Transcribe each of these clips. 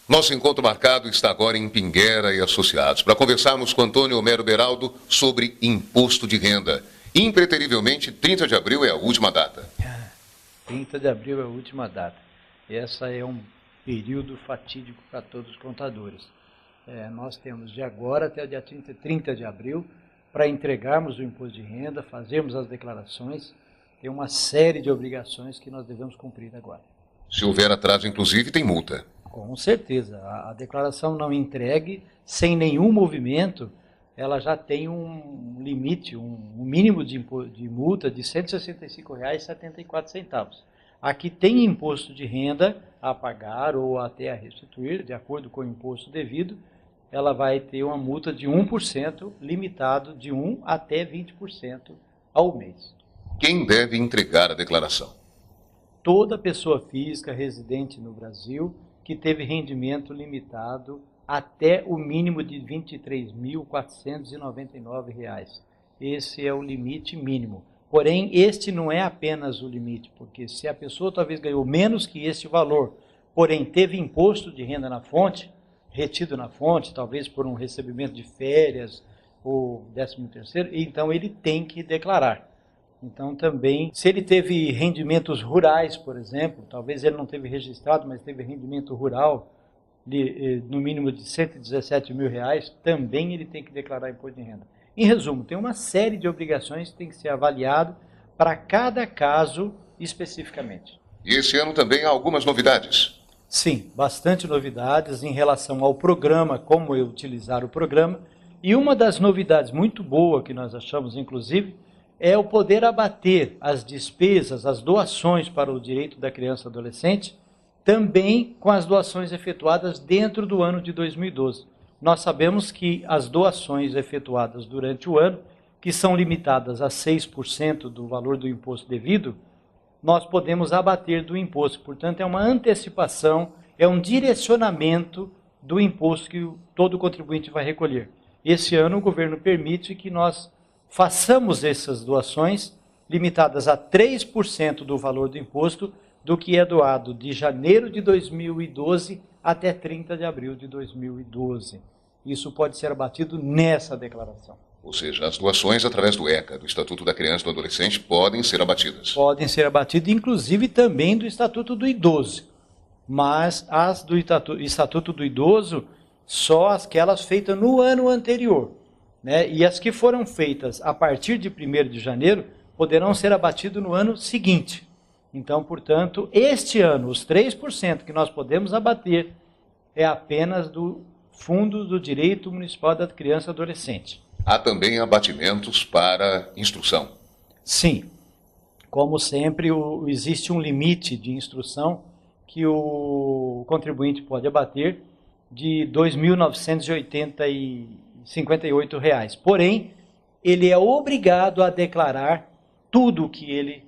Nosso encontro marcado está agora em Pinguera e Associados, para conversarmos com Antônio Homero Beraldo sobre imposto de renda. Impreterivelmente, 30 de abril é a última data. 30 de abril é a última data. Essa é um período fatídico para todos os contadores. Nós temos de agora até o dia 30 de abril para entregarmos o imposto de renda, fazermos as declarações. Tem uma série de obrigações que nós devemos cumprir agora. Se houver atraso, inclusive, tem multa. Com certeza. A declaração não entregue, sem nenhum movimento, ela já tem um limite, um mínimo de multa de R$ 165,74. Aqui tem imposto de renda a pagar ou até a restituir, de acordo com o imposto devido, ela vai ter uma multa de 1%, limitado de 1% até 20% ao mês. Quem deve entregar a declaração? Toda pessoa física residente no Brasil que teve rendimento limitado até o mínimo de R$ 23.499. Esse é o limite mínimo. Porém, este não é apenas o limite, porque se a pessoa talvez ganhou menos que este valor, porém teve imposto de renda na fonte, retido na fonte, talvez por um recebimento de férias ou 13º, então ele tem que declarar. Então também, se ele teve rendimentos rurais, por exemplo, talvez ele não teve registrado, mas teve rendimento rural, no mínimo de R$ 117 mil, também ele tem que declarar imposto de renda. Em resumo, tem uma série de obrigações que tem que ser avaliado para cada caso especificamente. E esse ano também há algumas novidades. Sim, bastante novidades em relação ao programa, como utilizar o programa. E uma das novidades muito boa que nós achamos, inclusive, é o poder abater as despesas, as doações para o direito da criança e adolescente, também com as doações efetuadas dentro do ano de 2012. Nós sabemos que as doações efetuadas durante o ano, que são limitadas a 6% do valor do imposto devido, nós podemos abater do imposto. Portanto, é uma antecipação, é um direcionamento do imposto que todo contribuinte vai recolher. Esse ano o governo permite que nós façamos essas doações limitadas a 3% do valor do imposto do que é doado de janeiro de 2012 até 30 de abril de 2012. Isso pode ser abatido nessa declaração. Ou seja, as doações através do ECA, do Estatuto da Criança e do Adolescente, podem ser abatidas. Podem ser abatidas, inclusive também do Estatuto do Idoso. Mas as do Estatuto do Idoso, só aquelas feitas no ano anterior. Né? E as que foram feitas a partir de 1º de janeiro poderão ser abatidas no ano seguinte. Então, portanto, este ano, os 3% que nós podemos abater é apenas do Fundo do Direito Municipal da Criança e Adolescente. Há também abatimentos para instrução. Sim. Como sempre, existe um limite de instrução que o contribuinte pode abater de R$ 2.958. Porém, ele é obrigado a declarar tudo o que ele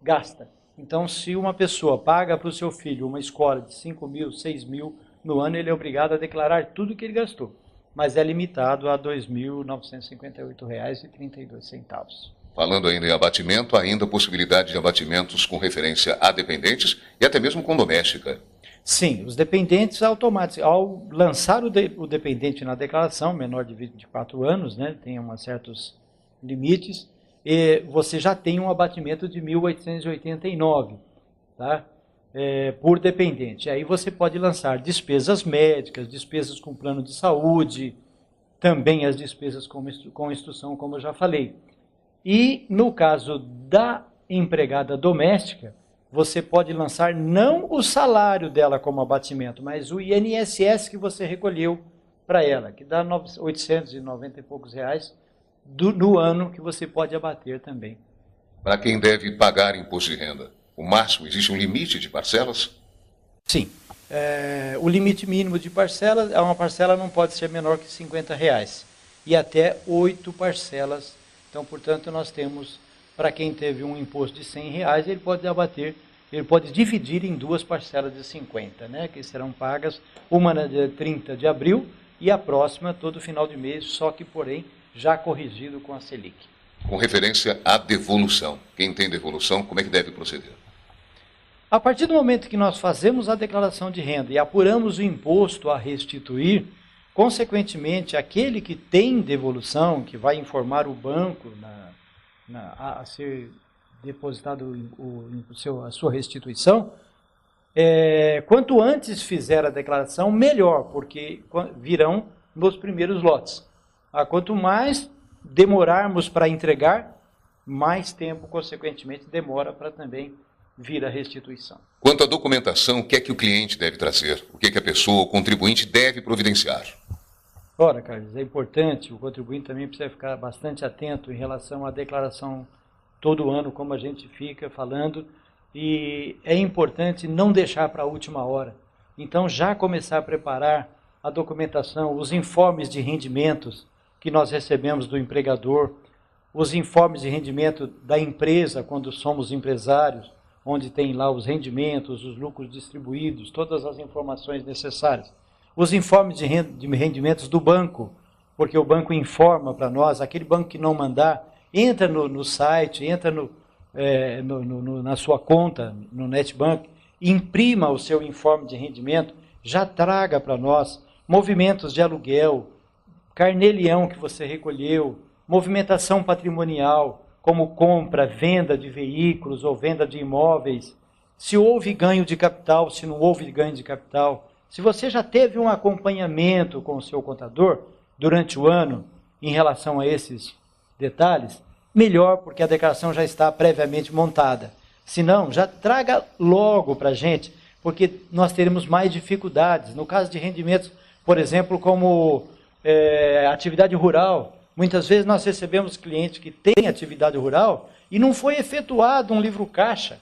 gasta. Então, se uma pessoa paga para o seu filho uma escola de 5 mil, 6 mil no ano, ele é obrigado a declarar tudo o que ele gastou. Mas é limitado a R$ 2.958,32. Falando ainda em abatimento, há ainda a possibilidade de abatimentos com referência a dependentes e até mesmo com doméstica. Sim, os dependentes automáticos, ao lançar o dependente na declaração, menor de 24 anos, né, tem certos limites, e você já tem um abatimento de R$ 1.889, tá? Por dependente. Aí você pode lançar despesas médicas, despesas com plano de saúde, também as despesas com instrução, como eu já falei. E no caso da empregada doméstica, você pode lançar não o salário dela como abatimento, mas o INSS que você recolheu para ela, que dá 890 e poucos reais no ano que você pode abater também. Para quem deve pagar imposto de renda, o máximo, existe um limite de parcelas? Sim. O limite mínimo de parcelas, uma parcela não pode ser menor que R$ 50 e até 8 parcelas. Então, portanto, nós temos, para quem teve um imposto de R$ 100, ele pode abater, ele pode dividir em 2 parcelas de 50, né, que serão pagas, uma na dia 30 de abril e a próxima todo final de mês, só que, porém, já corrigido com a Selic. Com referência à devolução. Quem tem devolução, como é que deve proceder? A partir do momento que nós fazemos a declaração de renda e apuramos o imposto a restituir, consequentemente, aquele que tem devolução, que vai informar o banco a ser depositado a sua restituição, quanto antes fizer a declaração, melhor, porque virão nos primeiros lotes. Quanto mais demorarmos para entregar, mais tempo, consequentemente, demora para também vir a restituição. Quanto à documentação, o que é que o cliente deve trazer? O que é que a pessoa, o contribuinte, deve providenciar? Ora, Carlos, é importante, o contribuinte também precisa ficar bastante atento em relação à declaração todo ano, como a gente fica falando, e é importante não deixar para a última hora. Então, já começar a preparar a documentação, os informes de rendimentos que nós recebemos do empregador, os informes de rendimento da empresa, quando somos empresários, onde tem lá os rendimentos, os lucros distribuídos, todas as informações necessárias. Os informes de rendimentos do banco, porque o banco informa para nós, aquele banco que não mandar, entra no site, entra na sua conta, no NetBank, imprima o seu informe de rendimento, já traga para nós movimentos de aluguel, carnê-leão que você recolheu, movimentação patrimonial, como compra, venda de veículos ou venda de imóveis, se houve ganho de capital, se não houve ganho de capital. Se você já teve um acompanhamento com o seu contador durante o ano em relação a esses detalhes, melhor, porque a declaração já está previamente montada. Se não, já traga logo para a gente, porque nós teremos mais dificuldades. No caso de rendimentos, por exemplo, como atividade rural, muitas vezes nós recebemos clientes que têm atividade rural e não foi efetuado um livro caixa.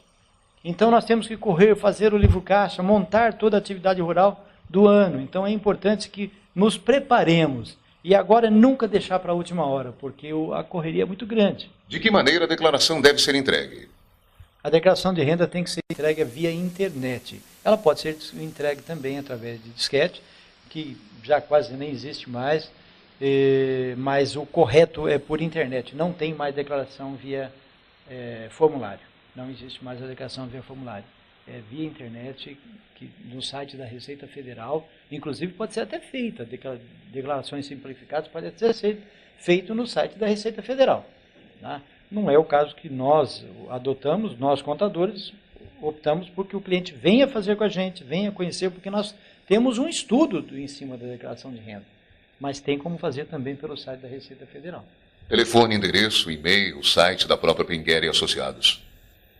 Então nós temos que correr, fazer o livro caixa, montar toda a atividade rural do ano. Então é importante que nos preparemos e agora nunca deixar para a última hora, porque a correria é muito grande. De que maneira a declaração deve ser entregue? A declaração de renda tem que ser entregue via internet. Ela pode ser entregue também através de disquete, que já quase nem existe mais, mas o correto é por internet. Não tem mais declaração via formulário. Não existe mais a declaração via formulário. É via internet, no site da Receita Federal. Inclusive pode ser até feita, declarações simplificadas pode até ser feito no site da Receita Federal. Tá? Não é o caso que nós adotamos, nós contadores optamos porque o cliente venha fazer com a gente, venha conhecer, porque nós temos um estudo em cima da declaração de renda. Mas tem como fazer também pelo site da Receita Federal. Telefone, endereço, e-mail, site da própria Pinguera e Associados.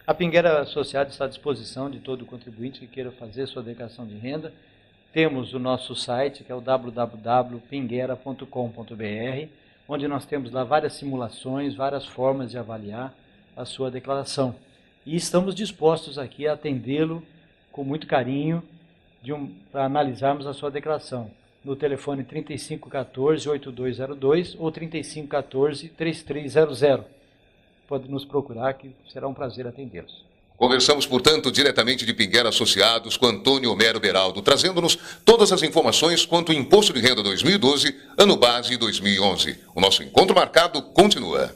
A Pinguera Associados está à disposição de todo contribuinte que queira fazer sua declaração de renda. Temos o nosso site, que é o www.pinguera.com.br, onde nós temos lá várias simulações, várias formas de avaliar a sua declaração. E estamos dispostos aqui a atendê-lo com muito carinho para analisarmos a sua declaração. No telefone 3514-8202 ou 3514-3300. Pode nos procurar, que será um prazer atendê-los. Conversamos, portanto, diretamente de Pinguera Associados com Antônio Homero Beraldo, trazendo-nos todas as informações quanto ao Imposto de Renda 2012, ano base 2011. O nosso encontro marcado continua.